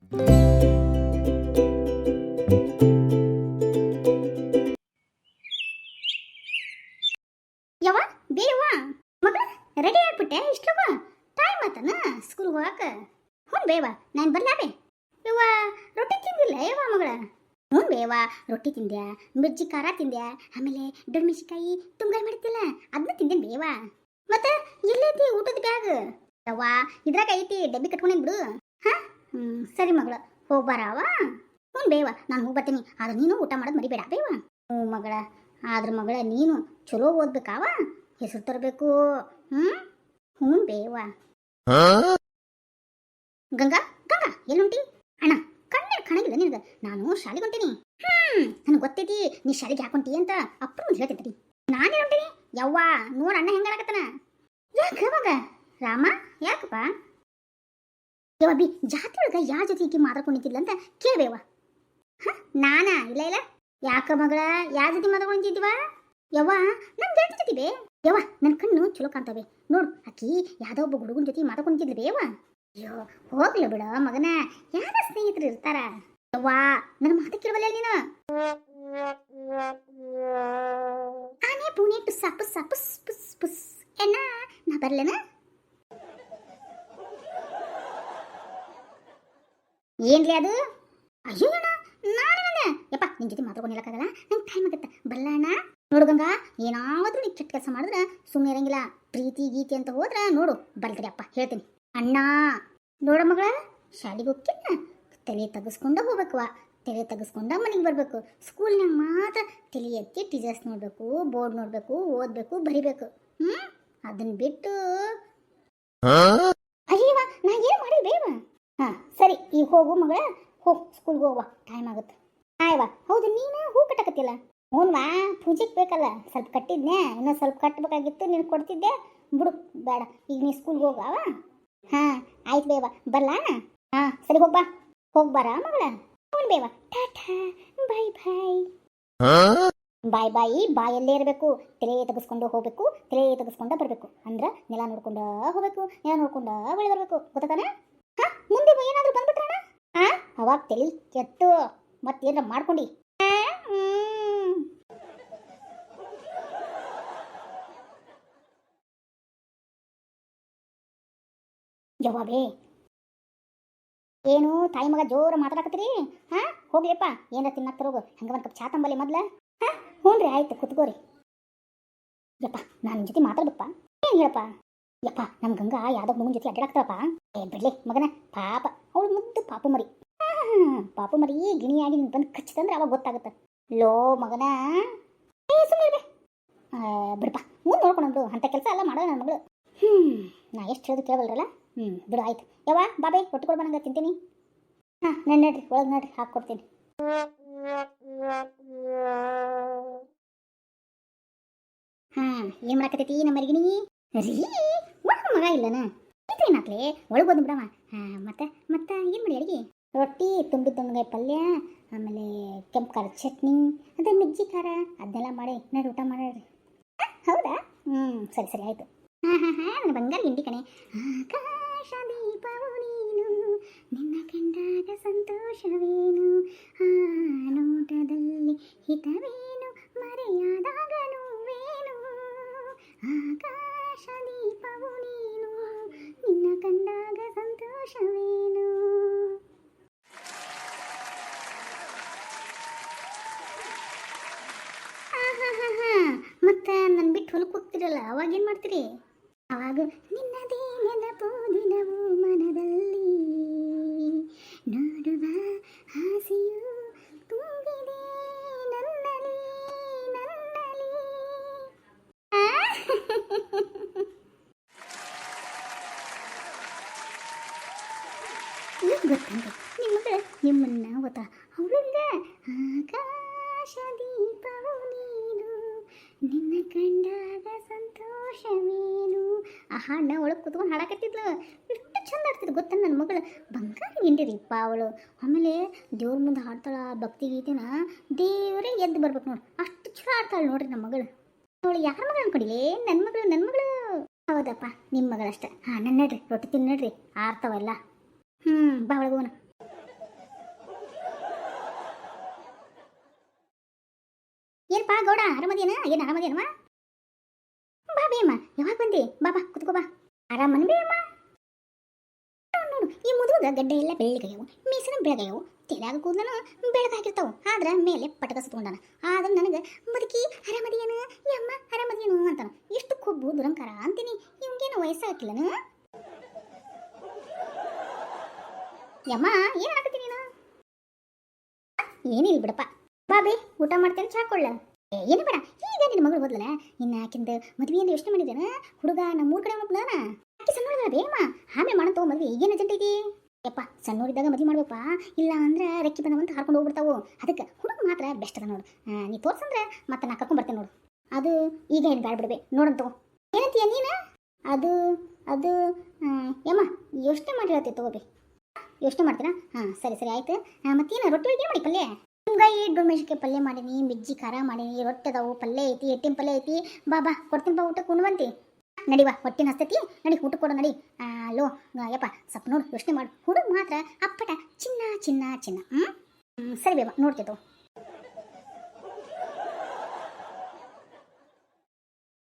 ಯವ್ವ ಬೇವ ಮಗಳ ರೆಡಿ ಆಗ್ಬಿಟ್ಟೆ ಇಷ್ಟವ ಟೈಮ್ ಆತನ ಸ್ಕೂಲ್ ಹೋಗಾಕ. ಹ್ಞೂ ಬೇವ ನಾನು ಬರ್ಲಾಬೆ. ಯವ್ವ ರೊಟ್ಟಿ ತಿಂದಿಲ್ಲ ಯವ್ವ ಮಗಳ. ಹ್ಞೂ ಬೇವ ರೊಟ್ಟಿ ತಿಂದ್ಯಾ, ಮಿರ್ಚಿ ಖಾರ ತಿಂದ್ಯಾ, ಆಮೇಲೆ ದೊಡ್ಡ ಮೆಣಸಿಕಾಯಿ ತುಂಗಾಯಿ ಮಾಡಿದ್ದಿಲ್ಲ ಅದನ್ನ ತಿಂದೇನು ಬೇವ. ಮತ್ತೆ ಎಲ್ಲೈತಿ ಊಟದ ಬ್ಯಾಗ್? ಯವ್ವ ಇದ್ರಾಗ ಐತಿ, ಡಬ್ಬಿ ಕಟ್ಕೊಂಡೇನು ಬಿಡು. ಹಾಂ ಸರಿ ಮಗಳ ಹೋಗ್ಬಾರವ. ಹ್ಞೂ ಬೇವ ನಾನು ಹೋಗಿ ಬರ್ತೀನಿ, ಆದ್ರೆ ನೀನು ಊಟ ಮಾಡೋದು ಮರಿಬೇಡ ಬೇವ. ಹ್ಞೂ ಮಗಳ, ಆದ್ರ ಮಗಳ ನೀನು ಚಲೋ ಓದ್ಬೇಕಾವ, ಹೆಸರು ತರಬೇಕು. ಹ್ಞೂ ಬೇವ. ಗಂಗಾ ಗಂಗಾ ಎಲ್ಲುಂಟಿ? ಅಣ್ಣ ಕಣ್ಣೆ ಕಾಣಂಗಿಲ್ಲ ನಿನಗೆ, ನಾನು ಶಾಲೆಗೆ ಹೊಂಟೀನಿ. ನನಗೆ ಗೊತ್ತೈತಿ ನೀ ಶಾಲೆಗೆ ಹಾಕೊಂಟಿ ಅಂತ ಅಪ್ಪನ ಮುಂದೆ ಹೇಳ್ತಿದ್ರಿ. ನಾನೇ ಹೊಂಟೀನಿ ಯವ್ವ, ನೋಡ ಅಣ್ಣ ಹೆಂಗಾಗತ್ತನ. ಯಾಕೆ ಮಗ ರಾಮ ಯಾಕಪ್ಪ? ಯವ್ವ ಬಿ ಜಾತಿ ಒಳಗ ಯಾರ ಜೊತೆ ಈಕಿ ಮಾತಾಡ್ಕೊಂಡಿದ್ದಿಲ್ಲ ಅಂತ ಕೇಳ್ಬೇವ. ನಾನಾ ಇಲ್ಲ ಇಲ್ಲ. ಯಾಕ ಮಗಳ ಯಾರ ಜೊತೆ ಮಾತಾಡ್ಕೊಂಡಿದ್ದೀವ? ಯವ್ವ ನನ್ ಗೆಳತಿ ಜೊತೆ ಬೇ. ಯವ್ವ ನನ್ನ ಕಣ್ಣು ಚಲೋ ಕಾಣ್ತಾವೆ ನೋಡು, ಆಕಿ ಯಾವ್ದೋ ಒಬ್ಬ ಹುಡುಗನ ಜೊತೆ ಮಾತಾಡ್ಕೊಂಡಿದ್ಲು ಬೇವ. ಅಯ್ಯೋ ಹೋಗ್ಲ ಬಿಡ ಮಗನ, ಯಾರ ಸ್ನೇಹಿತರು ಇರ್ತಾರ. ಯವ್ವ ನನ್ನ ಮಾತು ಕೇಳವಲ್ಲ ನೀನು. ಆನೆ ಪೂನೆ ಟುಸ್ಸ ಪುಸ್ಸ ಪುಸ್ ಪುಸ್ ಪುಸ್ ಎನ್ನ ನಾ ಬರ್ಲೇನ? ಏನ್ಲಿ ಅದು? ಅಯ್ಯೋ ಅಣ್ಣ ನಾನೇನ ಯಪ್ಪ ನಿನ್ ಜೊತೆ ಮಾತಾಡ್ಕೊಂಡಿಲ್ಲಕ್ಕಾಗಲ್ಲ, ನಂಗೆ ಟೈಮ್ ಆಗತ್ತೆ ಬರಲ್ಲ ಅಣ್ಣ. ನೋಡು ಗಂಗಾ, ಏನಾದ್ರೂ ನೀ ಕೆಟ್ಟ ಕೆಲಸ ಮಾಡಿದ್ರೆ ಸುಮ್ಮನೆ ಇರಂಗಿಲ್ಲ. ಪ್ರೀತಿ ಗೀತಿ ಅಂತ ಹೋದ್ರೆ ನೋಡು ಬಲ್ಕರಿ ಅಪ್ಪ ಹೇಳ್ತೀನಿ. ಅಣ್ಣ ನೋಡ ಮಗಳ, ಶಾಲೆಗೆ ಹೋಗ್ತಿಲ್ಲ ತಲೆ ತೆಗೆಸ್ಕೊಂಡ ಹೋಗ್ಬೇಕವ, ತಲೆ ತೆಗೆಸ್ಕೊಂಡ ಮನೆಗೆ ಬರಬೇಕು. ಸ್ಕೂಲ್ನಾಗ ಮಾತ್ರ ತಲೆ ಎತ್ತಿ ಟೀಚರ್ಸ್ ನೋಡಬೇಕು, ಬೋರ್ಡ್ ನೋಡಬೇಕು, ಓದಬೇಕು, ಬರಿಬೇಕು. ಅದನ್ನ ಬಿಟ್ಟು ಅಯ್ಯವ ನಾ ಏನು ಮಾಡಿ ಬೇವ. ಹಾಂ ಸರಿ ಈಗ ಹೋಗು ಮಗಳ, ಹೋಗಿ ಸ್ಕೂಲ್ಗೆ ಹೋಗುವ, ಟೈಮ್ ಆಗುತ್ತೆ. ಆಯ್ವಾ ಹೌದು ನೀನು ಹೂ ಕಟ್ಟಕತ್ತಿಲ್ಲ? ಹ್ಞೂನ್ವಾ ಪೂಜೆಗೆ ಬೇಕಲ್ಲ, ಸ್ವಲ್ಪ ಕಟ್ಟಿದ್ನೆ, ಇನ್ನೊಂದು ಸ್ವಲ್ಪ ಕಟ್ಟಬೇಕಾಗಿತ್ತು, ನೀನು ಕೊಡ್ತಿದ್ದೆ ಬಿಡು ಬೇಡ, ಈಗ ನೀ ಸ್ಕೂಲ್ಗೆ ಹೋಗವ. ಹಾಂ ಆಯ್ತು ಬೇವ ಬರ್ಲಾ? ಹಾಂ ಸರಿ ಹೋಗ್ಬಾ, ಹೋಗ್ಬಾರ ಮಗಳ. ಹ್ಞೂ ಬೇವ ಟಾಟಾ ಬಾಯ್ ಬಾಯ್. ಬಾಯ್ ಬಾಯಿ ಬಾಯಲ್ಲೇ ಇರಬೇಕು, ತಲೆ ತೆಗೆಸ್ಕೊಂಡು ಹೋಗ್ಬೇಕು, ತಲೆ ತೆಗೆಸ್ಕೊಂಡ ಬರಬೇಕು. ಅಂದ್ರೆ ನೆಲ ನೋಡ್ಕೊಂಡ ಹೋಗ್ಬೇಕು, ನೆಲ ನೋಡ್ಕೊಂಡ ಒಳ್ಳೆ ಬರಬೇಕು, ಗೊತ್ತಾನ? ಹಾಂ ಮುಂದೆ ಏನಾದರೂ ಬಂದ್ಬಿಟ್ರಣ ಹಾಂ ಅವಾಗ ತಲೆ ಕೆತ್ತು ಮತ್ತೇನಾರ ಮಾಡ್ಕೊಂಡು. ಜವಾಬೇ ಏನು ತಾಯಿ ಮಗ ಜೋರ ಮಾತಾಡಕತ್ತೀರಿ? ಹಾಂ ಹೋಗ್ಲಿಯಪ್ಪ ಏನಾರ ತಿನ್ನಕ್ ತರೋಗು, ಹಂಗೆ ಒಂದು ಕಪ್ ಚಾ ತಂಬಲ್ಲಿ ಮೊದ್ಲ. ಹಾಂ ಹ್ಞೂ ರೀ ಆಯ್ತು ಕುತ್ಕೋರಿ. ಯಪ್ಪ ನಾನು ಜೊತೆ ಮಾತಾಡ್ಬೇಕಪ್ಪ. ಏನು ಹೇಳಪ್ಪ? ಯಪ್ಪ ನಮ್ಮ ಗಂಗಾ ಯಾವ್ದೋ ಹುಡುಗನ ಜೊತೆ ಅಡ್ಡಾಡ್ತಾರಪ್ಪ. ಬಿಡ್ಲಿ ಮಗನ ಪಾಪ, ಅವಳು ಮುದ್ದು ಪಾಪು ಮರಿ. ಪಾಪು ಮರಿ ಗಿಣಿಯಾಗಿ ನಿನ್ ಬಂದು ಕಚ್ಚಿತಂದ್ರೆ ಅವಾಗ ಗೊತ್ತಾಗುತ್ತೆ. ಲೋ ಮಗನ ಸುಮ್ಮನೆ ಬಿಡಪ್ಪ, ಮುಂದೆ ನೋಡ್ಕೊಂಡು ಅಂತ ಕೆಲಸ ಎಲ್ಲ ಮಾಡೋಣ ನನ್ನ ಮಗಳು. ನಾ ಎಷ್ಟು ಹೇಳೋದು ಕೇಳಬಲ್ರಲ್ಲ. ಬಿಡು ಆಯ್ತು. ಯವ್ವ ಬಾಬೆ ಒಟ್ಟು ಕೊಡ್ಬ, ನಂಗೆ ತಿಂತೀನಿ. ಹಾಂ ನಾನು ನಡ್ರಿ ಒಳಗೆ ನಡ್ರಿ ಹಾಕ್ಕೊಡ್ತೀನಿ. ಹಾಂ ಏನು ಮಾಡಕತ್ತೈತಿ ನಮ್ಮ ಮರಿಗಿನಿ ರೀ? ಒಳಗೆ ಮಗ ಇಲ್ಲನ ಇದೇನಾಗ್ಲಿ ಒಳಗೆ ಬಂದು ಬಿಡವ. ಹಾಂ ಮತ್ತೆ ಮತ್ತೆ ಏನು ಮಾಡಿ ಅಡುಗೆ? ರೊಟ್ಟಿ ತುಂಬಿದ ನುಗ್ಗಾಯಿ ಪಲ್ಯ, ಆಮೇಲೆ ಕೆಂಪು ಖಾರ ಚಟ್ನಿ, ಅದೇ ಮಿರ್ಚಿ ಖಾರ ಅದನ್ನೆಲ್ಲ ಮಾಡಿ ನಡ್ರಿ ಊಟ ಮಾಡ್ರಿ. ಹೌದಾ? ಸರಿ ಸರಿ ಆಯಿತು. ಹಾಂ ಹಾಂ ಹಾಂ ನನ್ನ ಬಂಗಾರ ಗಿಂಡಿ ಕಣೆ. ಆಕಾಶ ದೀಪವು ನೀನು, ನಿನ್ನ ಕಂಡಾಗ ಸಂತೋಷವೇನು, ಆ ನೋಟದಲ್ಲಿ ಹಿತವೇನು, ಮರೆಯಾದಾಗ ನೋವೇನು. ಆಕಾಶ ದೀಪವು ನೀನು, ನಿನ್ನ ಕಂಡಾಗ ಸಂತೋಷವೇನು. ಮತ್ತೆ ನನ್ನ ಬಿಟ್ಟು ಹೊಲಕ್ಕೆ ಹೋಗ್ತಿರಲ್ಲ ಅವಾಗ ಏನು ಮಾಡ್ತೀರಿ? ಅವಾಗ ನಿನ್ನದೇ ನೆನಪು ದಿನವೂ ಮನದಲ್ಲಿ, ನೋಡುವ ಆಸೆಯು ತುಂಬಿದೆ ನನ್ನಲ್ಲಿ ನನ್ನಲ್ಲಿ. ಏನು ಗೊತ್ತಂತೆ ನಿಮ್ಮನ್ನ ಗೊತ್ತಾ ಅವಳಿಂದ ಆಕಾಶ ದೀಪವು ನೀನು, ನಿನ್ನ ಕಂಡಾಗ ಸಂತೋಷವೇನು. ಆ ಹಾಡನ್ನ ಒಳಗೆ ಕೂತ್ಕೊಂಡು ಹಾಡಕತ್ತಿದ್ಲು, ಎಷ್ಟು ಚಂದ ಆಡ್ತಿದ್ದು ಗೊತ್ತ ನನ್ನ ಮಗಳು. ಬಂಗಾರ ಗಿಂಡಿರಿಪ್ಪ ಅವಳು. ಆಮೇಲೆ ದೇವ್ರ ಮುಂದೆ ಹಾಡ್ತಾಳ ಭಕ್ತಿ ಗೀತೆನ, ದೇವರೇ ಎದ್ದು ಬರ್ಬೇಕು ನೋಡಿ, ಅಷ್ಟು ಚಲೋ ಆಡ್ತಾಳೆ ನೋಡ್ರಿ ನಮ್ಮ ಮಗಳು. ಅವಳು ಯಾರ ಮಗಳು ಅನ್ಕೊಂಡಿಲ್ಲ, ನನ್ನ ಮಗಳು ನನ್ನ ಮಗಳು. ಹೌದಪ್ಪ ನಿಮ್ಮ ಮಗಳಷ್ಟೆ. ಹಾಂ ನನ್ನ ನಡ್ರಿ ರೊಟ್ಟಿ ತಿನ್ನು ನಡ್ರಿ, ಆರ್ತಾವೆಲ್ಲ. ಬಾ ಒಳಗೋನ. ಆರಾಮದೇನ ಏನು ಆರಾಮದೇನಮ್ಮ ಬಾ ಬೇಮ್ಮ ಯಾವಾಗ ಬಂದಿ ಬಾ ಬಾ ಕುತ್ಕೋ ಬಾ ಆರಾಮನ್ ಬೇಮ್ಮ ನೋಡು ಈ ಮುದುಗ ಗಡ್ಡೆ ಎಲ್ಲ ಬೆಳ್ಳಗಾಗ್ಯಾವು ಮೀಸನ ಬೆಳಗಾಗ್ಯಾವು ತೆಲಾಗ ಕೂದಲನು ಬೆಳಗಾಗಿರ್ತಾವು ಆದ್ರೆ ಮೇಲೆ ಪಟಕ ಸುತ್ಕೊಂಡಾನ ಆದ್ರೆ ನನಗೆ ಬದುಕಿ ಆರಾಮದೇನು ಯಮ್ಮ ಆರಾಮದೇನು ಅಂತಾನ ಎಷ್ಟು ಕೊಬ್ಬು ದುರಂಕಾರ ಅಂತೀನಿ ಇವಂಗೇನು ವಯಸ್ಸಾಗಿಲ್ಲನು ಯಮ್ಮ ಏನು ಹಾಕತ್ತೀನಿ ನೀನು ಏನಿಲ್ಲ ಬಿಡಪ್ಪ ಬಾಬಿ ಊಟ ಮಾಡ್ತೇನೆ ಚಾಕೊಳ್ಳ ಏನು ಬೇಡ ಈಗ ನಿನ್ನ ಮಗಳು ಹೋದ್ಲಲ್ಲ ಇನ್ನು ಆಕಿಂದ ಮದುವೆ ಅಂತ ಯೋಚನೆ ಮಾಡಿದ್ದೇನ ಹುಡುಗ ನಮ್ಮ ಊರ್ ಕಡೆ ಒಬ್ಬನ ಆಕೆ ಸಣ್ಣ ನೋಡಿದ ಬೇಮ ಆಮೇಲೆ ಮಾಡಂತವ ಮದುವೆ ಈಗೇನು ಅರ್ಜೆಂಟ್ ಐತಿ ಯಪ್ಪ ಸಣ್ಣ ನೋಡಿದಾಗ ಮದುವೆ ಮಾಡ್ಬೇಕಪ್ಪ ಇಲ್ಲ ಅಂದ್ರೆ ರೆಕ್ಕಿ ಬಂದವಂತ ಹಾರ್ಕೊಂಡು ಹೋಗ್ಬಿಡ್ತಾವು ಅದಕ್ಕೆ ಹುಡುಗ ಮಾತ್ರ ಬೆಸ್ಟ್ ಅದ ನೋಡು ನೀ ತೋರ್ಸಂದ್ರೆ ಮತ್ತೆ ನಾ ಕರ್ಕೊಂಡ್ಬರ್ತೇನೆ ನೋಡು ಅದು ಈಗ ಏನು ಬ್ಯಾಡ ಬಿಡ್ಬೇ ನೋಡಂತವ ಏನಂತೀಯ ನೀನು ಅದು ಅದು ಯಮ್ಮ ಯೋಚನೆ ಮಾಡಿ ಹೇಳ್ತೀವಿ ತಗೋಬಿ ಯೋಚನೆ ಮಾಡ್ತೀರಾ ಹಾಂ ಸರಿ ಸರಿ ಆಯ್ತು ಮತ್ತೇನು ರೊಟ್ಟಿ ಏನು ಮಾಡಿ ಪಲ್ಯ ಹಿಂಗಾಗಿ ಡೊಮೆಜಿಕೆ ಪಲ್ಯ ಮಾಡೀನಿ ಮಿಜ್ಜಿ ಖಾರ ಮಾಡೀನಿ ರೊಟ್ಟಿ ಅದಾವು ಪಲ್ಯ ಐತಿ ಎಟ್ಟಿನ ಪಲ್ಯ ಐತಿ ಬಾ ಬಾ ಕೊಡ್ತೀನಿ ಬಾ ಊಟಕ್ಕೆ ಉಣ್ವಂತಿ ನಡಿವಾ ಹೊಟ್ಟಿನ ಹಸ್ತೈತಿ ನಡಿ ಊಟ ಕೊಡು ನಡಿ ಲೋ ಯಪ್ಪ ಸ್ವಲ್ಪ ನೋಡು ಯೋಚನೆ ಮಾಡು ಹುಡುಗ ಮಾತ್ರ ಅಪ್ಪಟ ಚಿನ್ನ ಚಿನ್ನ ಚಿನ್ನ ಸರಿ ಬೇವ ನೋಡ್ತೇವೆ